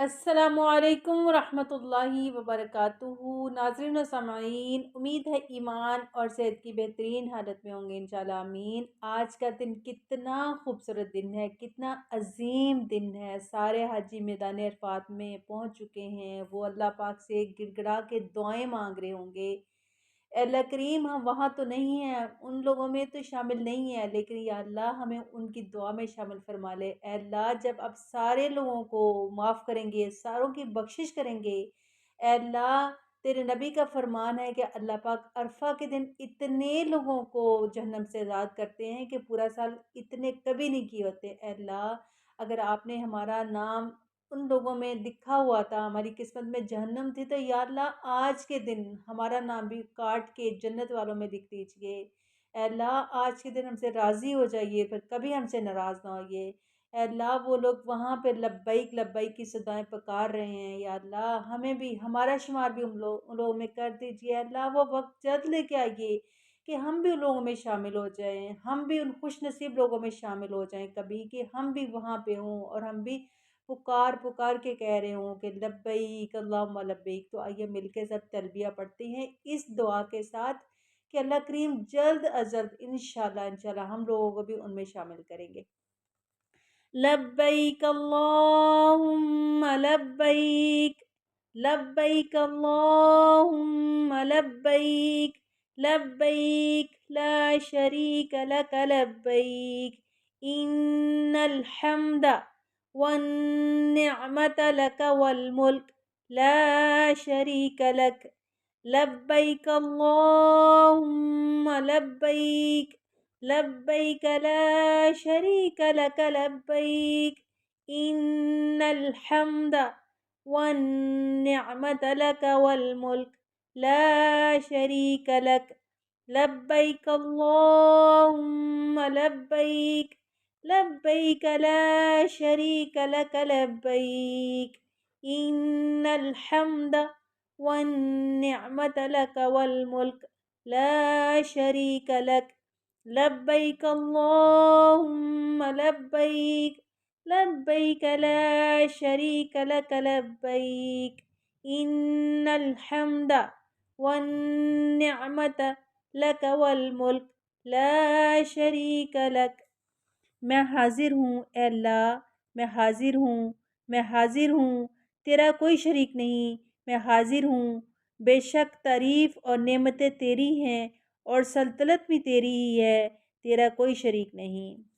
السلام علیکم ورحمۃ اللہ وبرکاتہ۔ ناظرین و سامعین، امید ہے ایمان اور صحت کی بہترین حالت میں ہوں گے انشاءاللہ آمین۔ آج کا دن کتنا خوبصورت دن ہے، کتنا عظیم دن ہے۔ سارے حاجی میدان عرفات میں پہنچ چکے ہیں، وہ اللہ پاک سے گڑ گڑا کے دعائیں مانگ رہے ہوں گے۔ اے اللہ کریم، ہم وہاں تو نہیں ہیں، ان لوگوں میں تو شامل نہیں ہیں، لیکن یا اللہ ہمیں ان کی دعا میں شامل فرما لے۔ اے اللہ، جب آپ سارے لوگوں کو معاف کریں گے، ساروں کی بخشش کریں گے، اے اللہ تیرے نبی کا فرمان ہے کہ اللہ پاک عرفہ کے دن اتنے لوگوں کو جہنم سے آزاد کرتے ہیں کہ پورا سال اتنے کبھی نہیں کیے ہوتے۔ اے اللہ، اگر آپ نے ہمارا نام ان لوگوں میں لکھا ہوا تھا، ہماری قسمت میں جہنم تھی، تو یا اللہ آج کے دن ہمارا نام بھی کاٹ کے جنت والوں میں لکھ دیجئے۔ اے اللہ، آج کے دن ہم سے راضی ہو جائیے، پھر کبھی ہم سے ناراض نہ ہوئیے۔ اے اللہ، وہ لوگ وہاں پہ لبیک لبیک کی صدائیں پکار رہے ہیں، یا اللہ ہمیں بھی، ہمارا شمار بھی ان لوگوں میں کر دیجئے۔ اے اللہ، وہ وقت جلد لے کے آئیے کہ ہم بھی ان لوگوں میں شامل ہو جائیں، ہم بھی ان خوش نصیب لوگوں میں شامل ہو جائیں کبھی، کہ ہم بھی وہاں پہ ہوں اور ہم بھی پکار پکار کے کہہ رہے ہوں کہ لبیک اللہم لبیک۔ تو آئیے مل کے سب تلبیہ پڑھتے ہیں اس دعا کے ساتھ کہ اللہ کریم جلد از جلد انشاءاللہ ہم لوگوں کو بھی ان میں شامل کریں گے۔ لبیک اللہم لبیک، لبیک اللہم لبیک، لبیک لا شریک لک لبیک، ان الحمد والنعمت لک والملک لا شریک لک، لبیک اللہم لبیک، لبیک لا شریک لک لبیک، ان الحمد والنعمت لک والملک لا شریک لک، لبیک اللہم لبیک، لبیک لا شریک لک لبیک، ان الحمد والنعمت لک والملک لا شریک لک، لبیک اللہم لبیک، لبیک لا شریک لک لبیک، ان الحمد والنعمت لک والملک لا شریک لک۔ میں حاضر ہوں اے اللہ، میں حاضر ہوں، میں حاضر ہوں، تیرا کوئی شریک نہیں، میں حاضر ہوں، بے شک تعریف اور نعمتیں تیری ہیں اور سلطنت بھی تیری ہی ہے، تیرا کوئی شریک نہیں۔